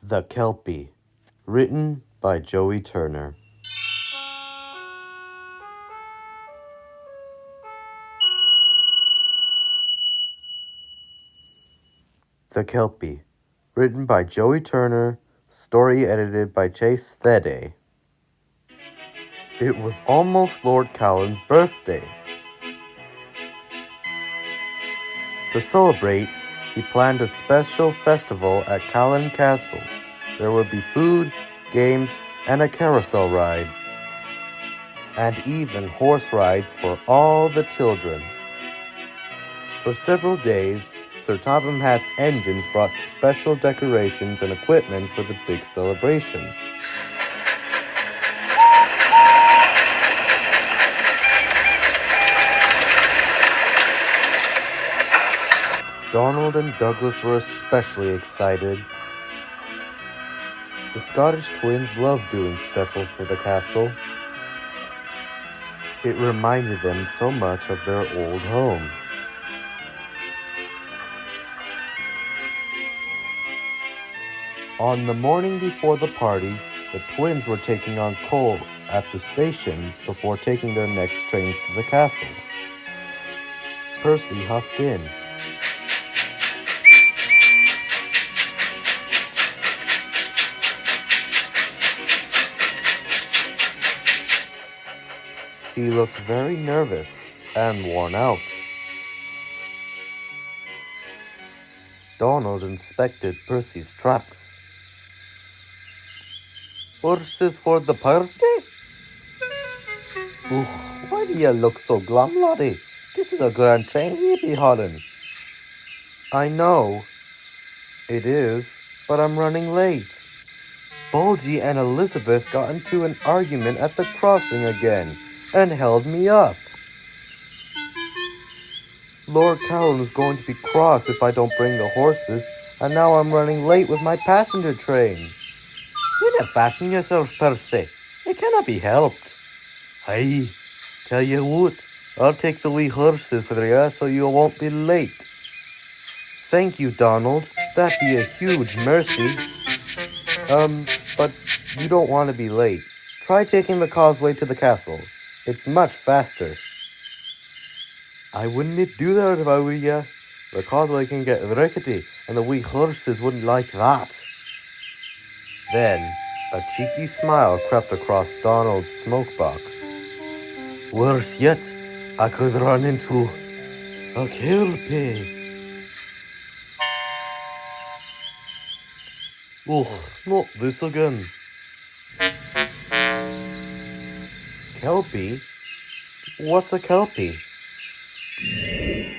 The Kelpie, written by Joey Turner. The Kelpie, written by Joey Turner, story edited by Chase Thede. It was almost Lord Callan's birthday. To celebrate, he planned a special festival at Callan Castle. There would be food, games, and a carousel ride. And even horse rides for all the children. For several days, Sir Topham Hatt's engines brought special decorations and equipment for the big celebration. Donald and Douglas were especially excited. The Scottish twins loved doing specials for the castle. It reminded them so much of their old home. On the morning before the party, the twins were taking on coal at the station before taking their next trains to the castle. Percy huffed in. He looked very nervous and worn out. Donald inspected Percy's tracks. Horses for the party? Why do you look so glum, laddie? This is a grand train you be hauling. I know it is, but I'm running late. Bulgy and Elizabeth got into an argument at the crossing again and held me up. Lord Callan was going to be cross if I don't bring the horses, and now I'm running late with my passenger train. You need to fasten yourself, Percy. It cannot be helped. Aye, tell you what, I'll take the wee horses for you so you won't be late. Thank you, Donald. That'd be a huge mercy. But you don't want to be late. Try taking the causeway to the castle. It's much faster. I wouldn't do that if I were you. The causeway can get rickety, and the wee horses wouldn't like that. Then, a cheeky smile crept across Donald's smokebox. Worse yet, I could run into a Kelpie. Oh, not this again. Kelpie? What's a Kelpie?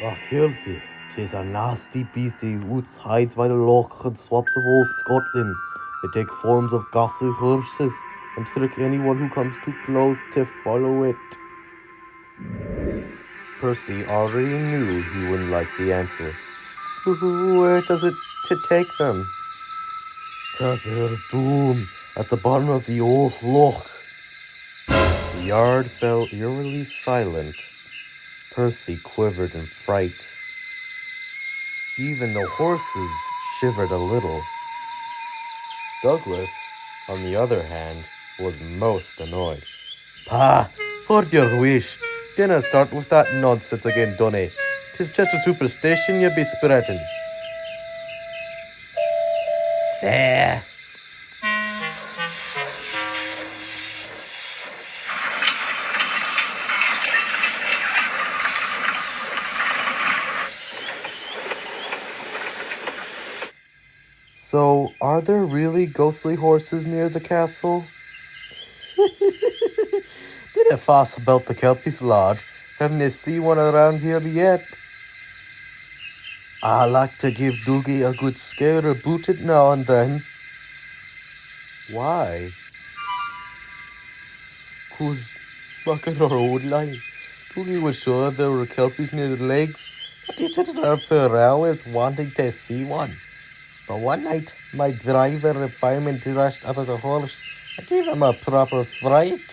A Kelpie. 'Tis a nasty beastie who hides by the loch and swamps of old Scotland. They take forms of ghastly horses and trick anyone who comes too close to follow it. Percy already knew he wouldn't like the answer. Where does it take them? To their doom at the bottom of the old loch. The yard fell eerily silent. Percy quivered in fright. Even the horses shivered a little. Douglas, on the other hand, was most annoyed. Pa, hold your wish. Dinna start with that nonsense again, Donny. 'Tis just a superstition you be spreading. Fair. So, are there really ghostly horses near the castle? Did a fuss about the Kelpie's lodge? Haven't you seen one around here yet? I like to give Doogie a good scare about it now and then. Why? 'Cause back in our old life, Doogie was sure there were Kelpies near the lakes, but he sat there for hours wanting to see one. But one night, my driver and fireman dressed up as a horse. I gave him a proper fright.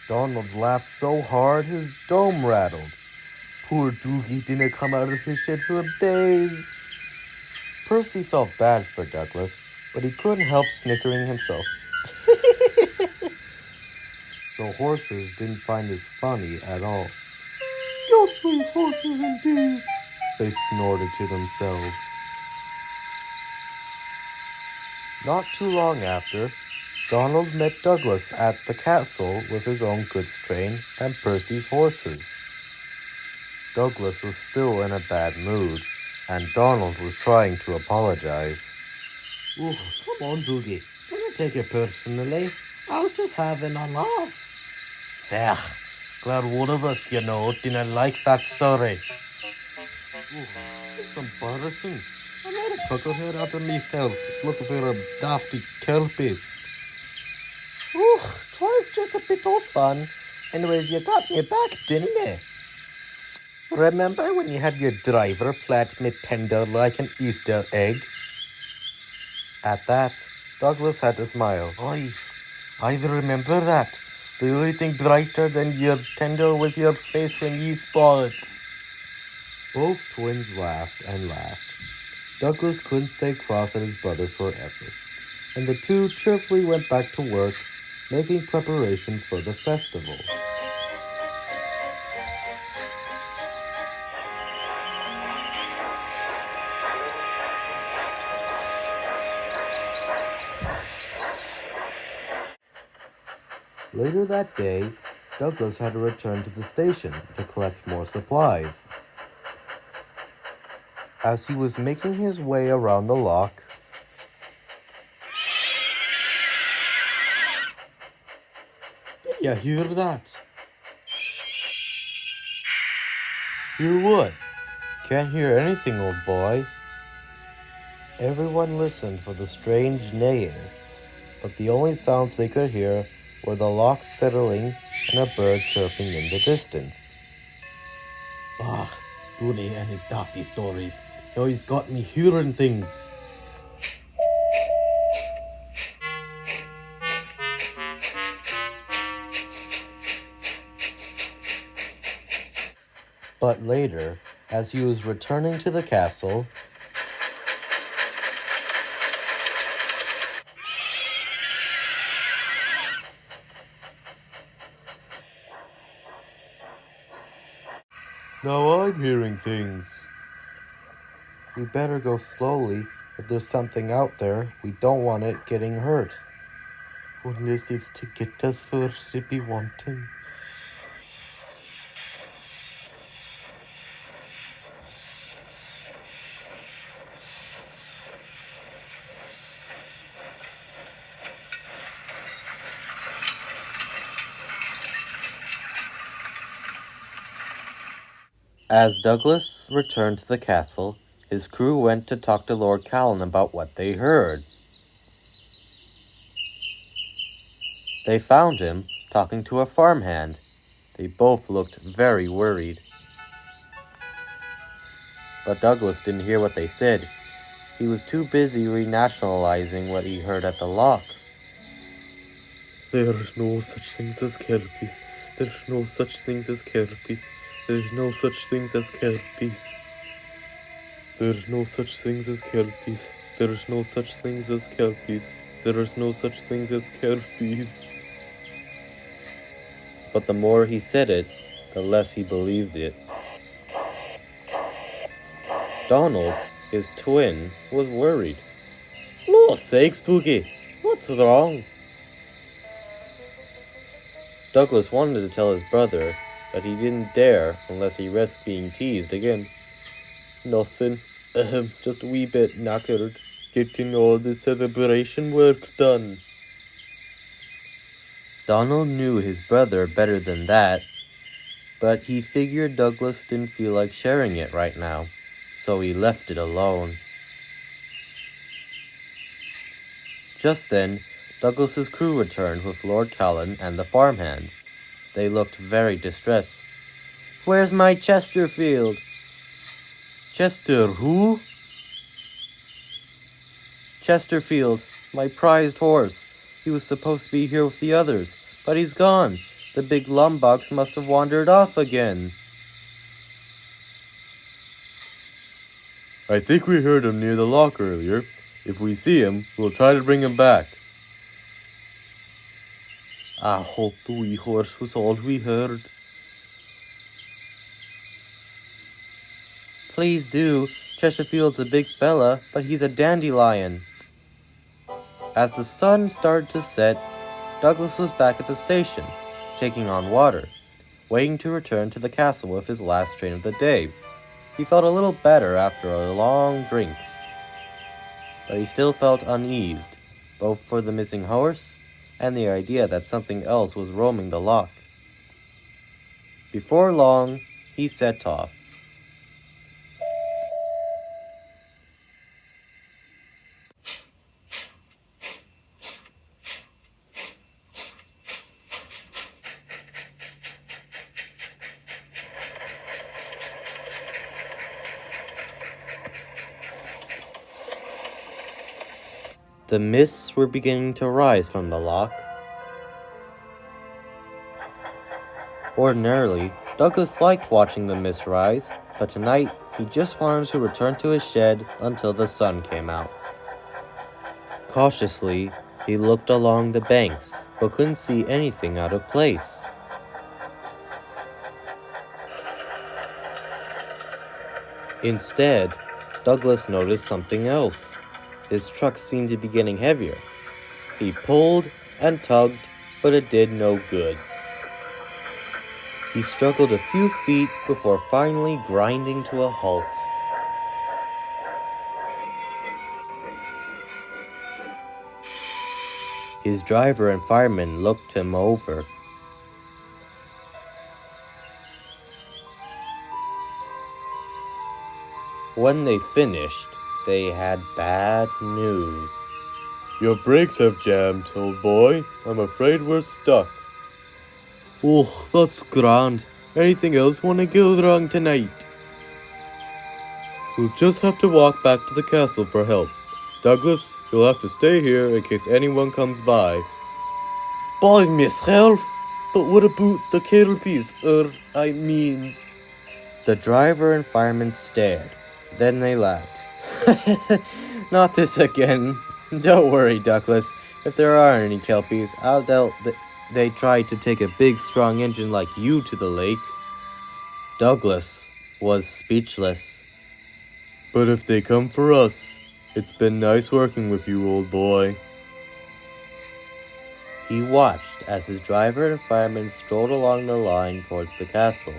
Donald laughed so hard his dome rattled. Poor Doogie didn't come out of his shit for days. Percy felt bad for Douglas, but he couldn't help snickering himself. The horses didn't find this funny at all. Ghastly horses indeed, they snorted to themselves. Not too long after, Donald met Douglas at the castle with his own goods train and Percy's horses. Douglas was still in a bad mood, and Donald was trying to apologize. Oh, come on, Dougie. Don't take it personally. I was just having a laugh. There. Glad one of us, didn't like that story. Oh, it's embarrassing. I made a puckle head out of myself looking for a dafty Kelpies. Oh, twice just a bit of fun. Anyways, you got me back, didn't you? Remember when you had your driver plant me tender like an Easter egg? At that, Douglas had to smile. I remember that. The only thing brighter than your tender was your face when you saw it. Both twins laughed and laughed. Douglas couldn't stay cross at his brother forever, and the two cheerfully went back to work, making preparations for the festival. Later that day, Douglas had to return to the station to collect more supplies. As he was making his way around the lock, did you hear that? Hear what? Can't hear anything, old boy. Everyone listened for the strange neighing, but the only sounds they could hear were the lock settling and a bird chirping in the distance. Dooney and his dafty stories. Now he's got me hearing things. But later, as he was returning to the castle, now I'm hearing things. We better go slowly. If there's something out there, we don't want it getting hurt. Unless it's to get us first if we want him. As Douglas returned to the castle, his crew went to talk to Lord Callan about what they heard. They found him talking to a farmhand. They both looked very worried. But Douglas didn't hear what they said. He was too busy renationalizing what he heard at the lock. There's no such things as Kelpies. There's no such things as Kelpies. There's no such things as Kelpies. There's no such things as Kelpies. There's no such things as Kelpies. There's no such things as Kelpies. But the more he said it, the less he believed it. Donald, his twin, was worried. Lord's sakes, Dougie, what's wrong? Douglas wanted to tell his brother, but he didn't dare unless he risked being teased again. Nothing. Just a wee bit knackered, getting all the celebration work done. Donald knew his brother better than that, but he figured Douglas didn't feel like sharing it right now, so he left it alone. Just then, Douglas's crew returned with Lord Callan and the farmhand. They looked very distressed. Where's my Chesterfield? Chester who? Chesterfield, my prized horse. He was supposed to be here with the others, but he's gone. The big lumbox must have wandered off again. I think we heard him near the lock earlier. If we see him, we'll try to bring him back. I hope the wee horse was all we heard. Please do. Chesterfield's a big fella, but he's a dandelion. As the sun started to set, Douglas was back at the station, taking on water, waiting to return to the castle with his last train of the day. He felt a little better after a long drink, but he still felt uneased, both for the missing horse and the idea that something else was roaming the loch. Before long, he set off. The mists were beginning to rise from the loch. Ordinarily, Douglas liked watching the mist rise, but tonight he just wanted to return to his shed until the sun came out. Cautiously, he looked along the banks, but couldn't see anything out of place. Instead, Douglas noticed something else. His truck seemed to be getting heavier. He pulled and tugged, but it did no good. He struggled a few feet before finally grinding to a halt. His driver and fireman looked him over. When they finished, they had bad news. Your brakes have jammed, old boy. I'm afraid we're stuck. Oh, that's grand. Anything else want to go wrong tonight? We'll just have to walk back to the castle for help. Douglas, you'll have to stay here in case anyone comes by. By myself? But what about the Kelpies? The driver and fireman stared. Then they laughed. Not this again. Don't worry, Douglas. If there are any Kelpies, I'll doubt that they tried to take a big, strong engine like you to the lake. Douglas was speechless. But if they come for us, it's been nice working with you, old boy. He watched as his driver and fireman strolled along the line towards the castle.